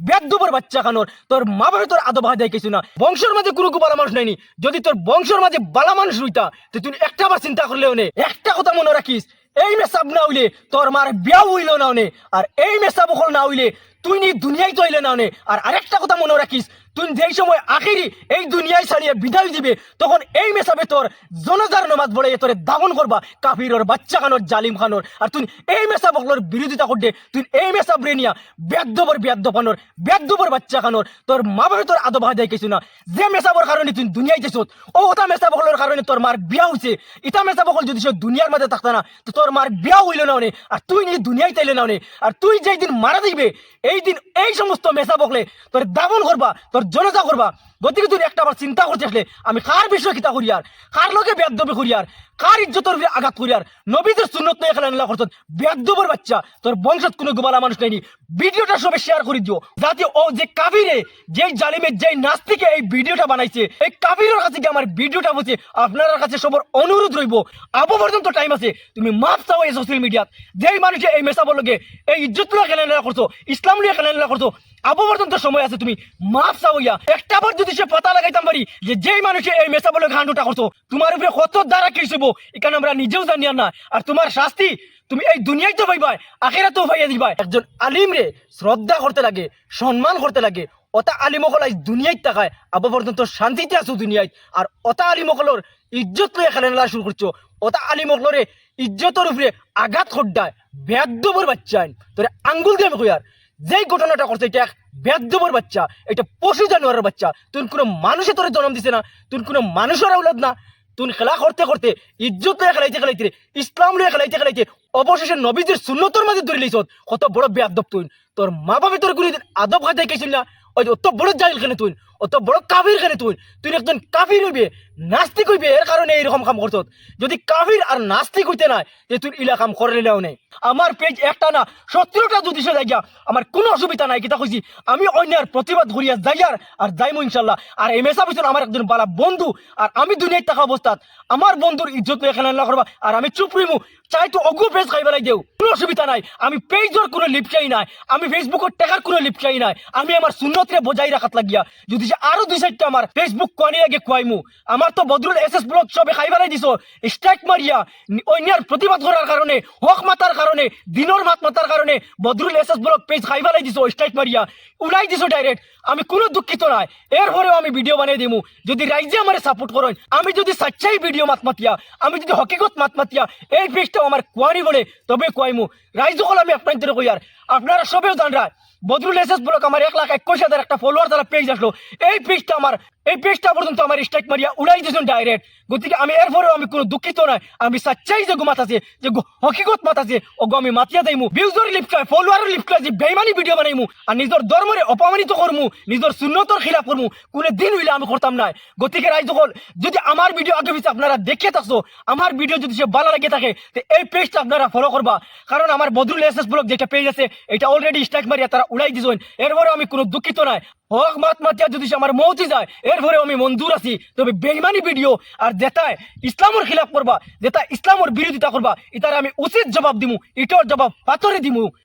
বেদ্যুপর বাচ্চা খানোর তোর মা বাবা তোর আদব হাদাই কিছু না বংশের মাঝে কোনো বালা মানুষ নাইনি যদি তোর বংশের মাঝে বালা মানুষ হইতা তো তুই একটা বার চিন্তা করলেও নে একটা কথা মনে রাখিস এই মেসাব না হইলে তোর মার বিয়াও হইল না নে আর এই মেসাব হল না হইলে তুই নি দুনিয়ায় তো হইলে না নে আর আরেকটা কথা মনে রাখিস তুই যেই সময় আখিরি এই দুনিয়ায় ছাড়িয়ে বিদায় দিবে তখন এই মেসাবে তোর জনজার নমাজ পড়ে তোর দাগন করবা কাফিরর বাচ্চা খানোর জালিম খানোর আর তুই এই মেসাব হকলোর বিরোধিতা করতে তুই এই মেসাব রে নিয়া বেদ্য খানোর বেদ্যবর বাচ্চা খানোর তোর মা বাবা তোর আদব হাদাই কিছু না যে মেসাবর কারণে তুই দুনিয়ায় যেছ ও ওটা মেসাব হকলোর কারণে তোর মার বিয়া হইছে ইটা মেসাব হকল যদি সে দুনিয়ার মাঝে থাকতা না তো তোর মার বিয়া হইল না নে আর তুই নি দুনিয়ায় তাইলে না নে আর তুই যেই দিন মারা দিবে এই দিন এই সমস্ত মেসাব হকলে তোর দাগন করবা তোর জনতা করবা গতিকে তুই একটা বার চিন্তা করতে আসলে আমি কার বিষয় কিতা করি আর কার লোকে বেদবি করি আর কার ইজ্জতর আঘাত করি আর নবীদের সুন্নত নিয়ে খেলা করত বেদবর বাচ্চা তোর বংশত কোনো গোবালা মানুষ নেই ভিডিওটা সবে শেয়ার করে দিও যাতে ও যে কাফিরে যেই জালিমে যেই নাস্তিকে এই ভিডিওটা বানাইছে এই কাফিরের কাছে কি আমার ভিডিওটা বসে আপনার কাছে সবার অনুরোধ রইব আবু পর্যন্ত টাইম আছে তুমি মাপ চাও এই সোশ্যাল মিডিয়াত যেই মানুষে এই মেসাবর লগে এই ইজ্জত নিয়ে খেলা করছো ইসলাম নিয়ে খেলা করছো আবু পর্যন্ত সময় আছে তুমি মাফ চাওয়া একটা বার যদি সে পাতা লাগাইতাম পারি যে যেই মানুষে এই মেসাবলে ঘান্ডুটা করছো তোমার উপরে কত দ্বারা কেসব এখানে আমরা নিজেও জানি না আর তোমার শাস্তি তুমি এই দুনিয়ায় তো পাইবা আখেরাতেও পাইয়া দিবা একজন আলিম রে শ্রদ্ধা করতে লাগে সম্মান করতে লাগে ওটা আলিমকল আজ দুনিয়ায় তাকায় আবু পর্যন্ত শান্তিতে আছো দুনিয়ায় আর ওটা আলিমকলর ইজ্জত লয়ে খেলা শুরু করছো ওটা আলিমকলরে ইজ্জতের উপরে আঘাত খড্ডায় বেদ্যবর বাচ্চা তোরে আঙ্গুল দিয়ে কই আর যেই ঘটনাটা করছে এটা বেদ্যবর বাচ্চা এটা পশু জানোয়ারের বাচ্চা তুই কোনো মানুষে তোর জন্ম দিছে না তুই কোনো মানুষের আউলাদ না তুই খেলা করতে করতে ইজ্জত লয়ে খেলাইতে ইসলাম লয়ে খেলাইতে অবশেষে নবীদের সুন্নতর মাঝে ধরে লইছ কত বড় বেয়াদব তুই তোর মা বাবা তোর কোনো আদব খাতে গেছিল না ওই অত বড় জাহিল খেলে তুই অত বড় কাফির খেলে তুই একজন কাফির হইবে নাস্তিক হইবে এর কারণে এইরকম কাম করছ যদি কাফির আর নাস্তিক হইতে না যে তুই ইলা কাম করে নিলেও নেই আমার পেজ একটা না 17টা যদি সে যাইয়া আমার কোনো অসুবিধা নাই কিতা কইছি আমি অন্যার প্রতিবাদ করিয়া যাইয়ার আর যাইমু ইনশাল্লাহ আর এই মেসা পিছনে আমার একজন বালা বন্ধু আর আমি দুনিয়ায় থাকা অবস্থাত আমার বন্ধুর ইজ্জত নিয়ে খেলা করবা আর আমি চুপ রইমু চাই তো অগু পেজ খাই বেলাই দেও কোনো অসুবিধা নাই আমি পেজর কোনো লিপচাই নাই আমি ফেসবুকের টেকার কোনো লিপচাই নাই আমি আমার সুন্নতরে বজাই রাখাত লাগিয়া যদি সে আরো 2-4টা আমার ফেসবুক কোয়ানি আগে খুয়াইমু আমার তো বদরুল এসএস ব্লগ সবে খাই বেলাই দিছো স্ট্রাইক মারিয়া অন্যার প্রতিবাদ করার কারণে হক মাতার কারণে দিনর মাতার কারণে বদরুল এসএস ব্লগ পেজ খাই বেলাই দিছো স্ট্রাইক মারিয়া উড়াই দিছো ডাইরেক্ট আমি কোনো দুঃখিত নাই এরপরেও আমি ভিডিও বানিয়ে দিমু যদি রাইজে আমারে সাপোর্ট করেন আমি যদি সচ্চাই ভিডিও মাতমাতিয়া আমি যদি হকিকত মাতমাতিয়া এই পেজটাও আমার কোয়ারি বলে তবে কোয়াইমু রাইজ হল আমি আপনাদের কই আর আপনারা সবেও জানরা বদরুল এসএস ব্লগ আমার 1,21,000 একটা ফলোয়ার দ্বারা পেজ আসলো এই পেজটা পর্যন্ত আমার স্ট্রাইক মারিয়া উড়াই দিয়েছেন ডাইরেক্ট গতিকে আমি এরপরেও আমি কোনো দুঃখিত নাই আমি সচ্চাই যে মাত আছে যে হকিকত মাত আছে ওগো আমি মাতিয়া যাইমু ভিউজর লিপকায় ফলোয়ারের লিপকায় যে বেইমানি ভিডিও বানাইমু আর নিজের ধর্মরে অপমানিত করমু নিজের সুন্নতর খিলাফ করমু কোনো দিন হইলে আমি করতাম না গতিকে রাইজ হল যদি আমার ভিডিও আগে পিছিয়ে আপনারা দেখে থাকছো আমার ভিডিও যদি সে ভালো লাগে থাকে তো এই পেজটা আপনারা ফলো করবা কারণ আমার বদরুল এসএস ব্লগ যেটা পেজ আছে এটা অলরেডি স্ট্রাইক মারিয়া তারা উড়াই দিয়েছেন এরপরে আমি কোনো দুঃখিত নাই হক মাতিয়া যদি আমার মৌতি যায় এরপরে আমি মঞ্জুর আছি তবে বেইমানি ভিডিও আর যেটায় ইসলামের খিলাফ করবা যেটা ইসলামের বিরোধিতা করবা এটার আমি উচিত জবাব দিমু এটার জবাব পাথরে দিমু।